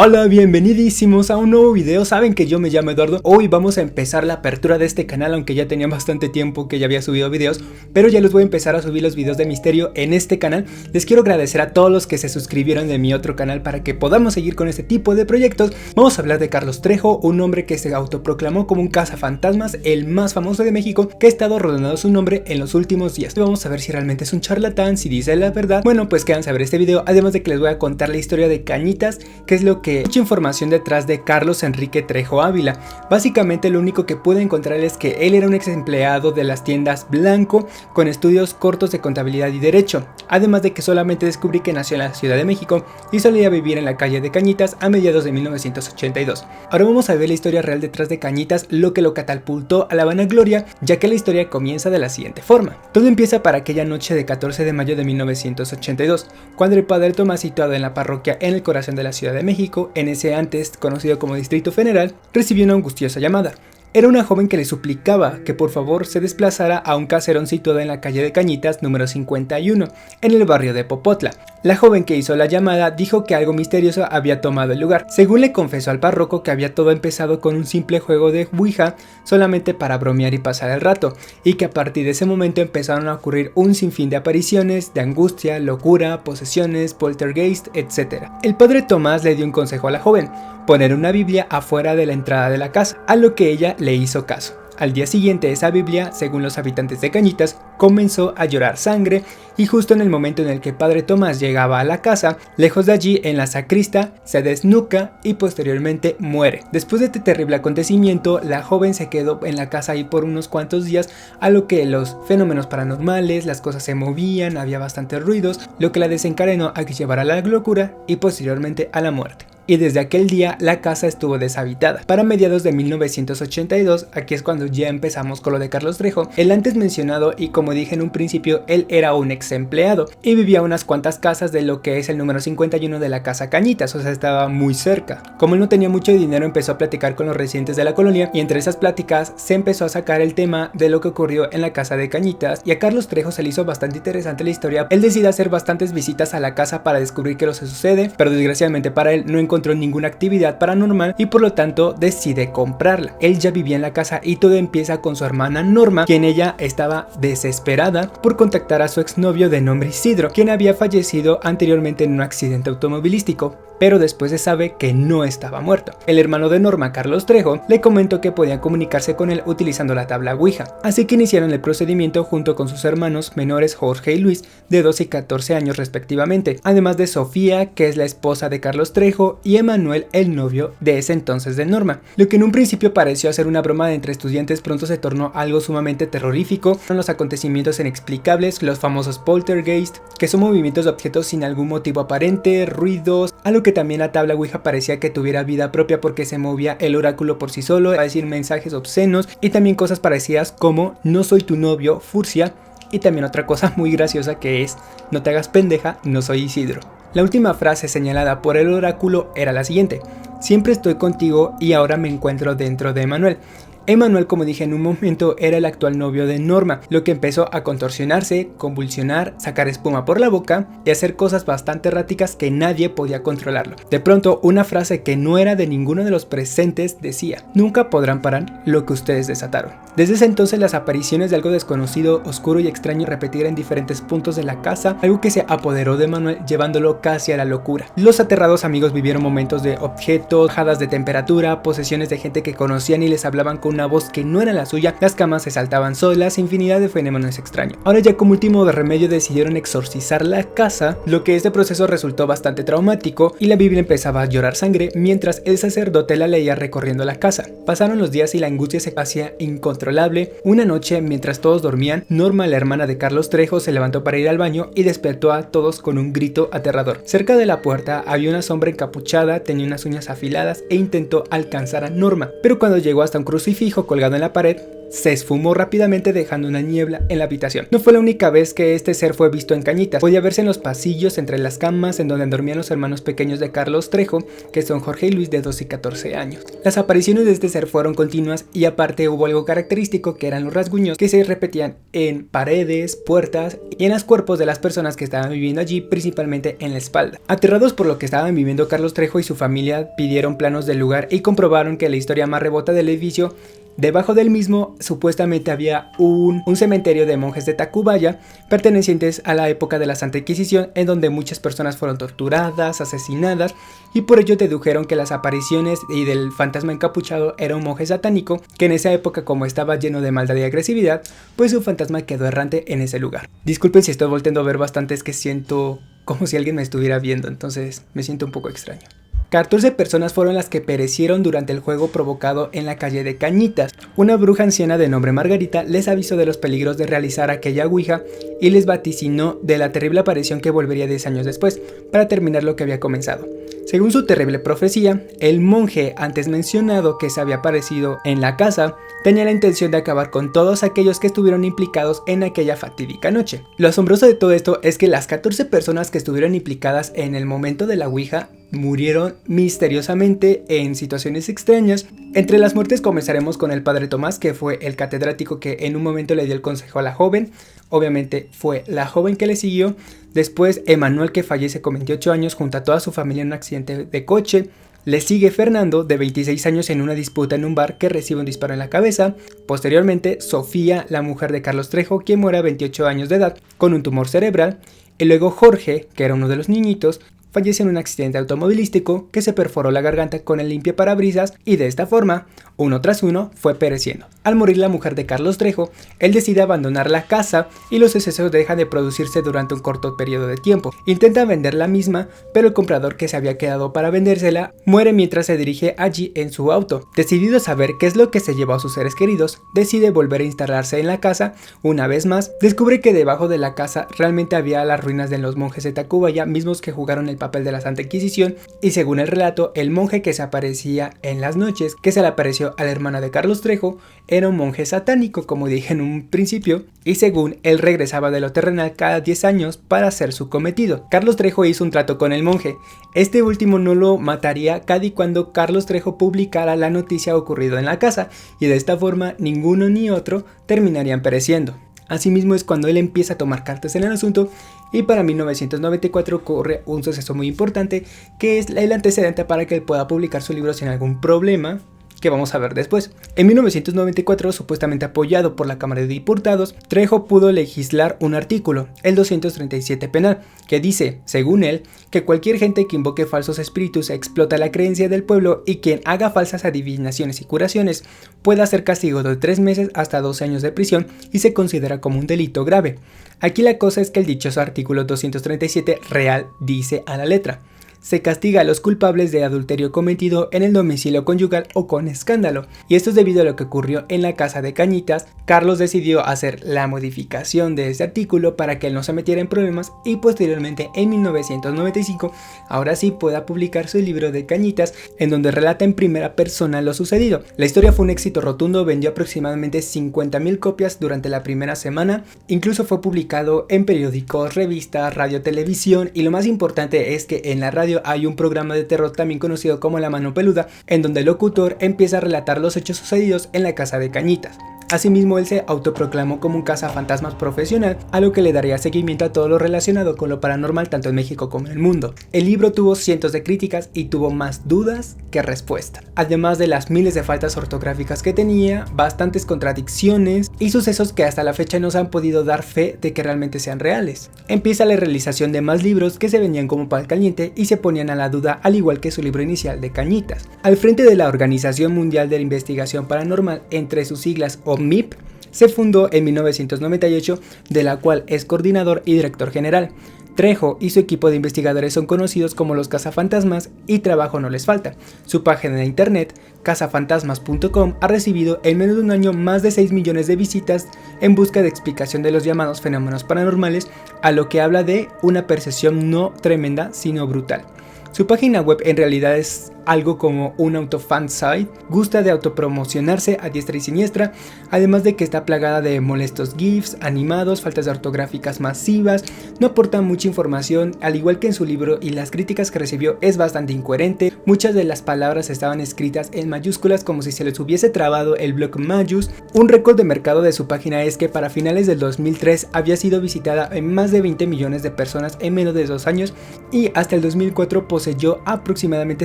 Hola, bienvenidísimos a un nuevo video. Saben que yo me llamo Eduardo. Hoy vamos a empezar la apertura de este canal, aunque ya tenía bastante tiempo que ya había subido videos, pero ya les voy a empezar a subir los videos de misterio en este canal. Les quiero agradecer a todos los que se suscribieron de mi otro canal para que podamos seguir con este tipo de proyectos. Vamos a hablar de Carlos Trejo, un hombre que se autoproclamó como un cazafantasmas, el más famoso de México, que ha estado rodando su nombre en los últimos días. Vamos a ver si realmente es un charlatán, si dice la verdad. Bueno, pues quédense a ver este video, además de que les voy a contar la historia de Cañitas, que es lo que mucha información detrás de Carlos Enrique Trejo Ávila. Básicamente lo único que pude encontrar es que él era un ex empleado de las tiendas Blanco con estudios cortos de contabilidad y derecho, además de que solamente descubrí que nació en la Ciudad de México y solía vivir en la calle de Cañitas a mediados de 1982. Ahora vamos a ver la historia real detrás de Cañitas, lo que lo catapultó a la vanagloria, ya que la historia comienza de la siguiente forma. Todo empieza para aquella noche de 14 de mayo de 1982, cuando el padre Tomás, situado en la parroquia en el corazón de la Ciudad de México, en ese antes conocido como Distrito Federal, recibió una angustiosa llamada. Era una joven que le suplicaba que por favor se desplazara a un caserón situado en la calle de Cañitas número 51, en el barrio de Popotla. La joven que hizo la llamada dijo que algo misterioso había tomado el lugar. Según le confesó al párroco que había todo empezado con un simple juego de Ouija, solamente para bromear y pasar el rato, y que a partir de ese momento empezaron a ocurrir un sinfín de apariciones, de angustia, locura, posesiones, poltergeist, etc. El padre Tomás le dio un consejo a la joven: poner una Biblia afuera de la entrada de la casa, a lo que ella le hizo caso. Al día siguiente esa Biblia, según los habitantes de Cañitas, comenzó a llorar sangre, y justo en el momento en el que padre Tomás llegaba a la casa, lejos de allí en la sacristía se desnuca y posteriormente muere. Después de este terrible acontecimiento, la joven se quedó en la casa ahí por unos cuantos días, a lo que los fenómenos paranormales, las cosas se movían, había bastantes ruidos, lo que la desencadenó a que llevara a la locura y posteriormente a la muerte. Y desde aquel día la casa estuvo deshabitada. Para mediados de 1982, aquí es cuando ya empezamos con lo de Carlos Trejo, el antes mencionado, y como dije en un principio, él era un ex empleado y vivía a unas cuantas casas de lo que es el número 51 de la casa Cañitas, o sea, estaba muy cerca. Como él no tenía mucho dinero, empezó a platicar con los residentes de la colonia, y entre esas pláticas se empezó a sacar el tema de lo que ocurrió en la casa de Cañitas, y a Carlos Trejo se le hizo bastante interesante la historia. Él decide hacer bastantes visitas a la casa para descubrir qué lo que sucede, pero desgraciadamente para él no encontró ninguna actividad paranormal y por lo tanto decide comprarla. Él ya vivía en la casa y todo empieza con su hermana Norma, quien ella estaba desesperada por contactar a su exnovio de nombre Isidro, quien había fallecido anteriormente en un accidente automovilístico, pero después se sabe que no estaba muerto. El hermano de Norma, Carlos Trejo, le comentó que podían comunicarse con él utilizando la tabla Ouija, así que iniciaron el procedimiento junto con sus hermanos menores Jorge y Luis, de 12 y 14 años respectivamente, además de Sofía, que es la esposa de Carlos Trejo, y Emanuel, el novio de ese entonces de Norma. Lo que en un principio pareció ser una broma entre estudiantes pronto se tornó algo sumamente terrorífico. Son los acontecimientos inexplicables, los famosos poltergeist, que son movimientos de objetos sin algún motivo aparente, ruidos, a lo que también la tabla Ouija parecía que tuviera vida propia porque se movía el oráculo por sí solo, a decir mensajes obscenos, y también cosas parecidas como "no soy tu novio, Furcia", y también otra cosa muy graciosa que es "no te hagas pendeja, no soy Isidro". La última frase señalada por el oráculo era la siguiente: "siempre estoy contigo y ahora me encuentro dentro de Emanuel". Emanuel, como dije en un momento, era el actual novio de Norma, lo que empezó a contorsionarse, convulsionar, sacar espuma por la boca y hacer cosas bastante erráticas que nadie podía controlarlo. De pronto, una frase que no era de ninguno de los presentes decía: "nunca podrán parar lo que ustedes desataron". Desde ese entonces las apariciones de algo desconocido, oscuro y extraño repetir en diferentes puntos de la casa, algo que se apoderó de Emanuel llevándolo casi a la locura. Los aterrados amigos vivieron momentos de objetos, bajadas de temperatura, posesiones de gente que conocían y les hablaban con una voz que no era la suya, las camas se saltaban solas, infinidad de fenómenos extraños. Ahora ya como último de remedio decidieron exorcizar la casa, lo que este proceso resultó bastante traumático y la Biblia empezaba a llorar sangre mientras el sacerdote la leía recorriendo la casa. Pasaron los días y la angustia se hacía incontrolable. Una noche, mientras todos dormían, Norma, la hermana de Carlos Trejo, se levantó para ir al baño y despertó a todos con un grito aterrador. Cerca de la puerta había una sombra encapuchada, tenía unas uñas afiladas e intentó alcanzar a Norma, pero cuando llegó hasta un crucifijo colgado en la pared, se esfumó rápidamente dejando una niebla en la habitación. No fue la única vez que este ser fue visto en Cañitas. Podía verse en los pasillos, entre las camas en donde dormían los hermanos pequeños de Carlos Trejo, que son Jorge y Luis, de 12 y 14 años. Las apariciones de este ser fueron continuas y aparte hubo algo característico, que eran los rasguños que se repetían en paredes, puertas y en los cuerpos de las personas que estaban viviendo allí, principalmente en la espalda. Aterrados por lo que estaban viviendo, Carlos Trejo y su familia pidieron planos del lugar y comprobaron que la historia más rebota del edificio, debajo del mismo supuestamente había un cementerio de monjes de Tacubaya pertenecientes a la época de la Santa Inquisición, en donde muchas personas fueron torturadas, asesinadas, y por ello dedujeron que las apariciones y del fantasma encapuchado era un monje satánico que en esa época, como estaba lleno de maldad y agresividad, pues su fantasma quedó errante en ese lugar. Disculpen si estoy volteando a ver bastante, es que siento como si alguien me estuviera viendo, entonces me siento un poco extraño. 14 personas fueron las que perecieron durante el juego provocado en la calle de Cañitas. Una bruja anciana de nombre Margarita les avisó de los peligros de realizar aquella ouija y les vaticinó de la terrible aparición que volvería 10 años después, para terminar lo que había comenzado. Según su terrible profecía, el monje antes mencionado que se había aparecido en la casa tenía la intención de acabar con todos aquellos que estuvieron implicados en aquella fatídica noche. Lo asombroso de todo esto es que las 14 personas que estuvieron implicadas en el momento de la ouija murieron misteriosamente en situaciones extrañas. Entre las muertes comenzaremos con el padre Tomás, que fue el catedrático que en un momento le dio el consejo a la joven. Obviamente fue la joven que le siguió. Después Emanuel, que fallece con 28 años junto a toda su familia en un accidente de coche. Le sigue Fernando, de 26 años, en una disputa en un bar, que recibe un disparo en la cabeza. Posteriormente Sofía, la mujer de Carlos Trejo, quien muere a 28 años de edad con un tumor cerebral. Y luego Jorge, que era uno de los niñitos, fallece en un accidente automovilístico que se perforó la garganta con el limpiaparabrisas, y de esta forma, uno tras uno, fue pereciendo. Al morir la mujer de Carlos Trejo, él decide abandonar la casa y los excesos dejan de producirse durante un corto periodo de tiempo. Intenta vender la misma, pero el comprador que se había quedado para vendérsela muere mientras se dirige allí en su auto. Decidido a saber qué es lo que se llevó a sus seres queridos, decide volver a instalarse en la casa. Una vez más, descubre que debajo de la casa realmente había las ruinas de los monjes de Tacubaya, mismos que jugaron el papel de la Santa Inquisición, y según el relato, el monje que se aparecía en las noches, que se le apareció a la hermana de Carlos Trejo, era un monje satánico, como dije en un principio, y según él regresaba de lo terrenal cada 10 años para hacer su cometido. Carlos Trejo hizo un trato con el monje. Este último no lo mataría cada y cuando Carlos Trejo publicara la noticia ocurrida en la casa, y de esta forma ninguno ni otro terminarían pereciendo. Asimismo es cuando él empieza a tomar cartas en el asunto, y para 1994 ocurre un suceso muy importante, que es el antecedente para que él pueda publicar su libro sin algún problema, que vamos a ver después. En 1994, supuestamente apoyado por la Cámara de Diputados, Trejo pudo legislar un artículo, el 237 penal, que dice, según él, que cualquier gente que invoque falsos espíritus explota la creencia del pueblo, y quien haga falsas adivinaciones y curaciones pueda ser castigado de 3 meses hasta 12 años de prisión y se considera como un delito grave. Aquí la cosa es que el dichoso artículo 237 real dice a la letra: se castiga a los culpables de adulterio cometido en el domicilio conyugal o con escándalo. Y esto es debido a lo que ocurrió en la casa de Cañitas. Carlos decidió hacer la modificación de este artículo para que él no se metiera en problemas, y posteriormente en 1995 ahora sí pueda publicar su libro de Cañitas, en donde relata en primera persona lo sucedido. La historia fue un éxito rotundo, vendió aproximadamente 50,000 copias durante la primera semana, incluso fue publicado en periódicos, revistas, radio, televisión, y lo más importante es que en la radio hay un programa de terror también conocido como La Mano Peluda, en donde el locutor empieza a relatar los hechos sucedidos en la casa de Cañitas. Asimismo, él se autoproclamó como un cazafantasmas profesional, a lo que le daría seguimiento a todo lo relacionado con lo paranormal tanto en México como en el mundo. El libro tuvo cientos de críticas y tuvo más dudas que respuestas, además de las miles de faltas ortográficas que tenía, bastantes contradicciones y sucesos que hasta la fecha no se han podido dar fe de que realmente sean reales. Empieza la realización de más libros que se vendían como pan caliente y se ponían a la duda, al igual que su libro inicial de Cañitas. Al frente de la Organización Mundial de la Investigación Paranormal, entre sus siglas OMIP, se fundó en 1998, de la cual es coordinador y director general. Trejo y su equipo de investigadores son conocidos como los cazafantasmas, y trabajo no les falta. Su página de internet, cazafantasmas.com, ha recibido en menos de un año más de 6 millones de visitas en busca de explicación de los llamados fenómenos paranormales, a lo que habla de una percepción no tremenda sino brutal. Su página web en realidad es algo como un autofan site, gusta de autopromocionarse a diestra y siniestra, además de que está plagada de molestos gifs, animados, faltas ortográficas masivas, no aporta mucha información, al igual que en su libro, y las críticas que recibió es bastante incoherente. Muchas de las palabras estaban escritas en mayúsculas como si se les hubiese trabado el bloc majus. Un récord de mercado de su página es que para finales del 2003 había sido visitada en más de 20 millones de personas en menos de 2 años, y hasta el 2004 poseyó aproximadamente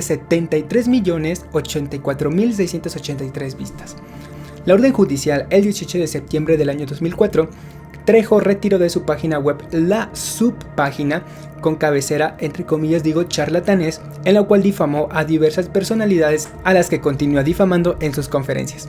73.084.683 vistas. La orden judicial el 18 de septiembre del año 2004, Trejo retiró de su página web la subpágina con cabecera, entre comillas digo, charlatanes, en la cual difamó a diversas personalidades a las que continúa difamando en sus conferencias.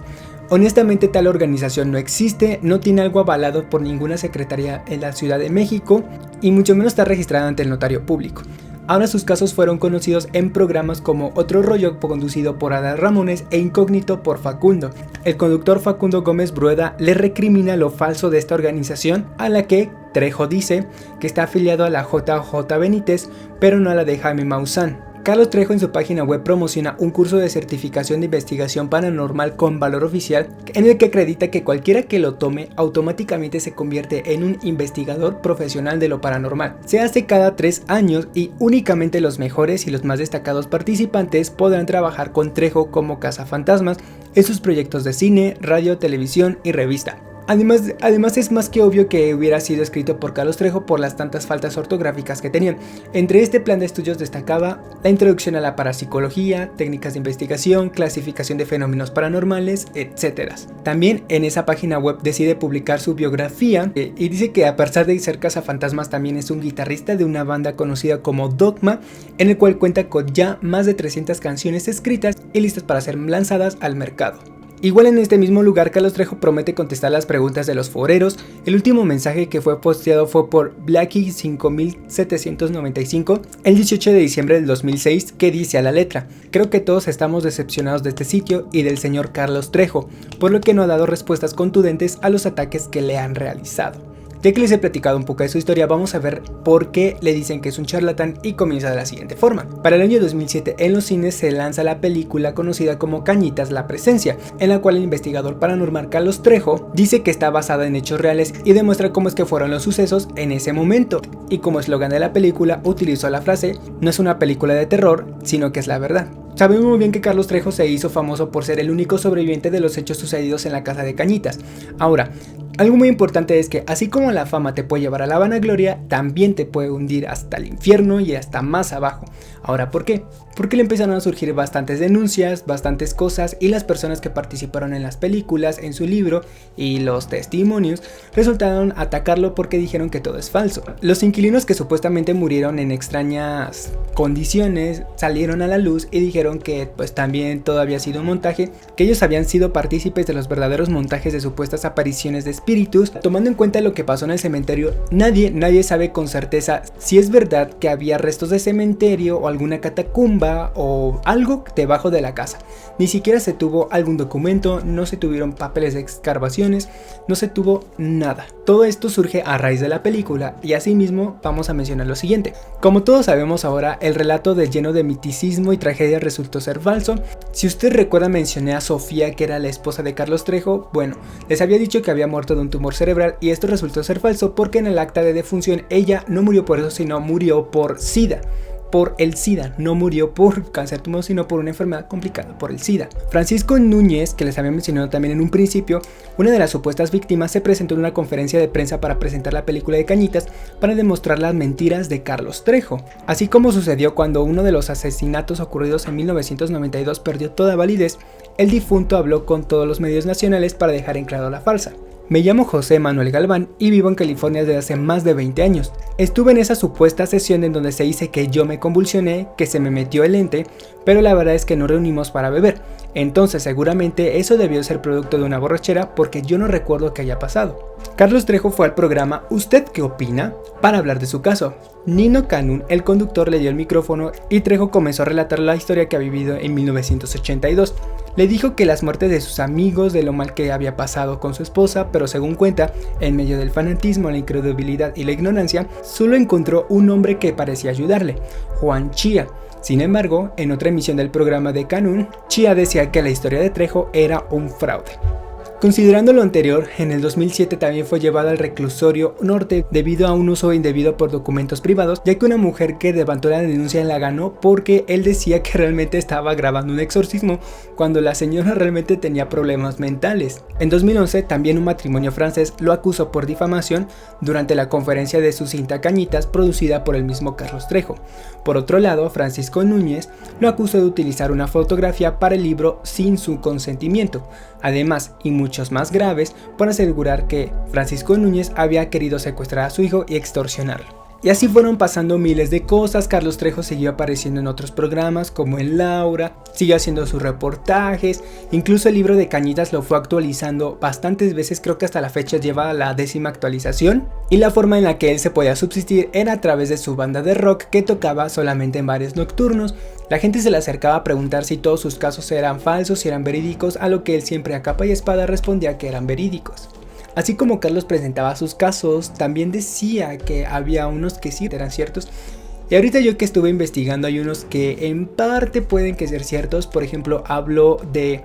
Honestamente, tal organización no existe, no tiene algo avalado por ninguna secretaría en la Ciudad de México y mucho menos está registrada ante el notario público. Ahora sus casos fueron conocidos en programas como Otro Rollo, conducido por Adal Ramones, e Incógnito por Facundo. El conductor Facundo Gómez Brueda le recrimina lo falso de esta organización, a la que Trejo dice que está afiliado a la JJ Benítez, pero no a la de Jaime Maussan. Carlos Trejo en su página web promociona un curso de certificación de investigación paranormal con valor oficial, en el que acredita que cualquiera que lo tome automáticamente se convierte en un investigador profesional de lo paranormal. Se hace cada 3 años y únicamente los mejores y los más destacados participantes podrán trabajar con Trejo como cazafantasmas en sus proyectos de cine, radio, televisión y revista. Además es más que obvio que hubiera sido escrito por Carlos Trejo por las tantas faltas ortográficas que tenían. Entre este plan de estudios destacaba la introducción a la parapsicología, técnicas de investigación, clasificación de fenómenos paranormales, etc. También en esa página web decide publicar su biografía y dice que a pesar de ser cazafantasmas también es un guitarrista de una banda conocida como Dogma, en el cual cuenta con ya más de 300 canciones escritas y listas para ser lanzadas al mercado. Igual en este mismo lugar, Carlos Trejo promete contestar las preguntas de los foreros. El último mensaje que fue posteado fue por Blacky 5795 el 18 de diciembre del 2006, que dice a la letra: creo que todos estamos decepcionados de este sitio y del señor Carlos Trejo, por lo que no ha dado respuestas contundentes a los ataques que le han realizado. Ya que les he platicado un poco de su historia, vamos a ver por qué le dicen que es un charlatán, y comienza de la siguiente forma. Para el año 2007 en los cines se lanza la película conocida como Cañitas, la presencia, en la cual el investigador paranormal Carlos Trejo dice que está basada en hechos reales y demuestra cómo es que fueron los sucesos en ese momento. Y como eslogan de la película utilizó la frase: no es una película de terror, sino que es la verdad. Sabemos muy bien que Carlos Trejo se hizo famoso por ser el único sobreviviente de los hechos sucedidos en la casa de Cañitas. Ahora, algo muy importante es que así como la fama te puede llevar a la vanagloria, también te puede hundir hasta el infierno y hasta más abajo. Ahora, ¿por qué? Porque le empezaron a surgir bastantes denuncias, bastantes cosas, y las personas que participaron en las películas, en su libro y los testimonios resultaron atacarlo porque dijeron que todo es falso. Los inquilinos que supuestamente murieron en extrañas condiciones salieron a la luz y dijeron que pues también todo había sido un montaje, que ellos habían sido partícipes de los verdaderos montajes de supuestas apariciones de espíritus. Tomando en cuenta lo que pasó en el cementerio, nadie sabe con certeza si es verdad que había restos de cementerio o alguna catacumba o algo debajo de la casa. Ni siquiera se tuvo algún documento, no se tuvieron papeles de excavaciones, no se tuvo nada. Todo esto surge a raíz de la película, y asimismo vamos a mencionar lo siguiente. Como todos sabemos ahora, el relato lleno de miticismo y tragedia resultó ser falso. Si usted recuerda, mencioné a Sofía, que era la esposa de Carlos Trejo. Bueno, les había dicho que había muerto de un tumor cerebral, y esto resultó ser falso porque en el acta de defunción ella no murió por eso, sino murió por SIDA. Por el SIDA, no murió por cáncer tumor, sino por una enfermedad complicada, por el SIDA. Francisco Núñez, que les había mencionado también en un principio, una de las supuestas víctimas, se presentó en una conferencia de prensa para presentar la película de Cañitas para demostrar las mentiras de Carlos Trejo. Así como sucedió cuando uno de los asesinatos ocurridos en 1992 perdió toda validez, el difunto habló con todos los medios nacionales para dejar en claro la farsa. Me llamo José Manuel Galván y vivo en California desde hace más de 20 años. Estuve en esa supuesta sesión en donde se dice que yo me convulsioné, que se me metió el ente, pero la verdad es que nos reunimos para beber. Entonces seguramente eso debió ser producto de una borrachera, porque yo no recuerdo que haya pasado. Carlos Trejo fue al programa ¿Usted qué opina?, para hablar de su caso. Nino Canún, el conductor, le dio el micrófono y Trejo comenzó a relatar la historia que ha vivido en 1982. Le dijo que las muertes de sus amigos, de lo mal que había pasado con su esposa, pero según cuenta, en medio del fanatismo, la incredulidad y la ignorancia, solo encontró un hombre que parecía ayudarle, Juan Chía, Sin embargo, en otra emisión del programa de Canún, Chía decía que la historia de Trejo era un fraude. Considerando lo anterior, en el 2007 también fue llevado al reclusorio norte debido a un uso indebido por documentos privados, ya que una mujer que levantó la denuncia la ganó porque él decía que realmente estaba grabando un exorcismo cuando la señora realmente tenía problemas mentales. En 2011 también un matrimonio francés lo acusó por difamación durante la conferencia de su cinta Cañitas producida por el mismo Carlos Trejo. Por otro lado, Francisco Núñez lo acusó de utilizar una fotografía para el libro sin su consentimiento. Además, y muchos más graves, por asegurar que Francisco Núñez había querido secuestrar a su hijo y extorsionarlo. Y así fueron pasando miles de cosas. Carlos Trejo siguió apareciendo en otros programas como en Laura, siguió haciendo sus reportajes, incluso el libro de Cañitas lo fue actualizando bastantes veces, creo que hasta la fecha lleva la 10ª actualización, y la forma en la que él se podía subsistir era a través de su banda de rock que tocaba solamente en bares nocturnos. La gente se le acercaba a preguntar si todos sus casos eran falsos, si eran verídicos, a lo que él siempre a capa y espada respondía que eran verídicos. Así como Carlos presentaba sus casos, también decía que había unos que sí eran ciertos. Y ahorita yo que estuve investigando hay unos que en parte pueden que ser ciertos. Por ejemplo, hablo de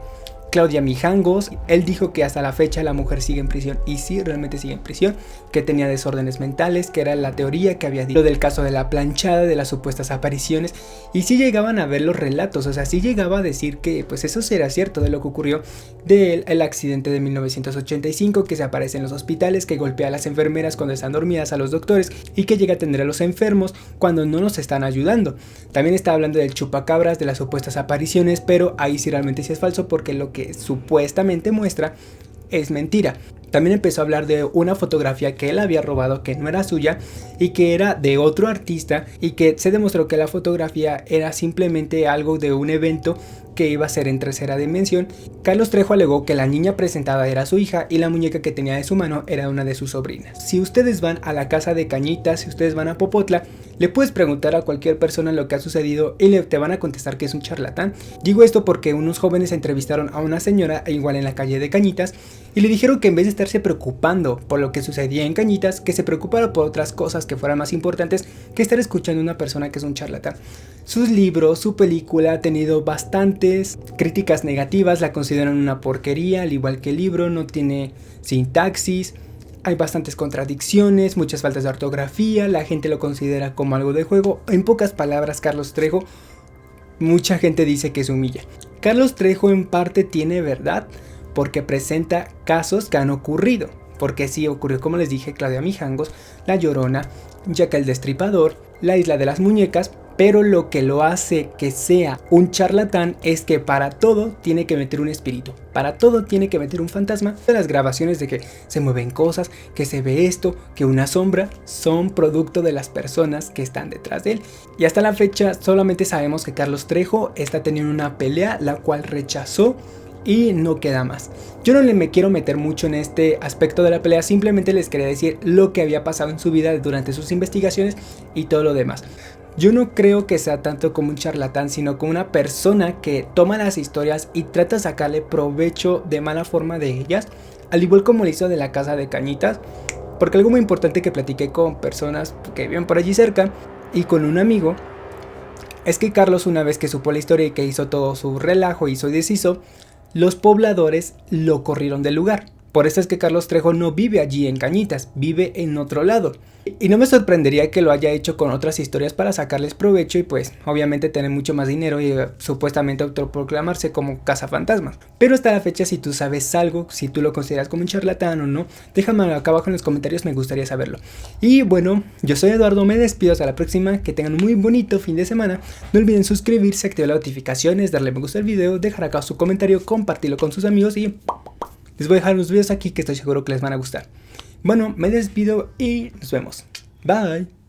Claudia Mijangos. Él dijo que hasta la fecha la mujer sigue en prisión, y sí, realmente sigue en prisión, que tenía desórdenes mentales, que era la teoría que había dicho del caso de la planchada, de las supuestas apariciones, y sí llegaban a ver los relatos, o sea, sí llegaba a decir que pues eso era cierto de lo que ocurrió del accidente de 1985, que se aparece en los hospitales, que golpea a las enfermeras cuando están dormidas, a los doctores, y que llega a atender a los enfermos cuando no nos están ayudando. También está hablando del chupacabras, de las supuestas apariciones, pero ahí sí realmente sí es falso, porque lo que supuestamente muestra es mentira. También empezó a hablar de una fotografía que él había robado, que no era suya y que era de otro artista, y que se demostró que la fotografía era simplemente algo de un evento que iba a ser en tercera dimensión. Carlos Trejo alegó que la niña presentada era su hija y la muñeca que tenía de su mano era una de sus sobrinas. Si ustedes van a la casa de Cañitas, si ustedes van a Popotla, le puedes preguntar a cualquier persona lo que ha sucedido y te van a contestar que es un charlatán. Digo esto porque unos jóvenes entrevistaron a una señora igual en la calle de Cañitas y le dijeron que en vez de estarse preocupando por lo que sucedía en Cañitas, que se preocupara por otras cosas que fueran más importantes que estar escuchando a una persona que es un charlatán. Sus libros, su película ha tenido bastantes críticas negativas, la consideran una porquería, al igual que el libro, no tiene sintaxis, hay bastantes contradicciones, muchas faltas de ortografía, la gente lo considera como algo de juego. En pocas palabras, Carlos Trejo, mucha gente dice que se humilla. Carlos Trejo en parte tiene verdad, porque presenta casos que han ocurrido, porque sí ocurrió, como les dije, Claudia Mijangos, La Llorona, Jack el Destripador, La Isla de las Muñecas, pero lo que lo hace que sea un charlatán es que para todo tiene que meter un espíritu, para todo tiene que meter un fantasma. Las grabaciones de que se mueven cosas, que se ve esto, que una sombra, son producto de las personas que están detrás de él. Y hasta la fecha solamente sabemos que Carlos Trejo está teniendo una pelea, la cual rechazó, y no queda más. Yo no me quiero meter mucho en este aspecto de la pelea, simplemente les quería decir lo que había pasado en su vida durante sus investigaciones y todo lo demás. Yo no creo que sea tanto como un charlatán, sino como una persona que toma las historias y trata de sacarle provecho de mala forma de ellas, al igual como lo hizo de la casa de Cañitas, porque algo muy importante que platiqué con personas que viven por allí cerca y con un amigo, es que Carlos, una vez que supo la historia y que hizo todo su relajo, hizo y deshizo, los pobladores lo corrieron del lugar. Por eso es que Carlos Trejo no vive allí en Cañitas, vive en otro lado. Y no me sorprendería que lo haya hecho con otras historias para sacarles provecho y pues obviamente tener mucho más dinero y supuestamente autoproclamarse como cazafantasmas. Pero hasta la fecha, si tú sabes algo, si tú lo consideras como un charlatán o no, déjamelo acá abajo en los comentarios, me gustaría saberlo. Y bueno, yo soy Eduardo, me despido hasta la próxima, que tengan un muy bonito fin de semana. No olviden suscribirse, activar las notificaciones, darle me gusta al video, dejar acá su comentario, compartirlo con sus amigos y les voy a dejar unos videos aquí que estoy seguro que les van a gustar. Bueno, me despido y nos vemos. Bye.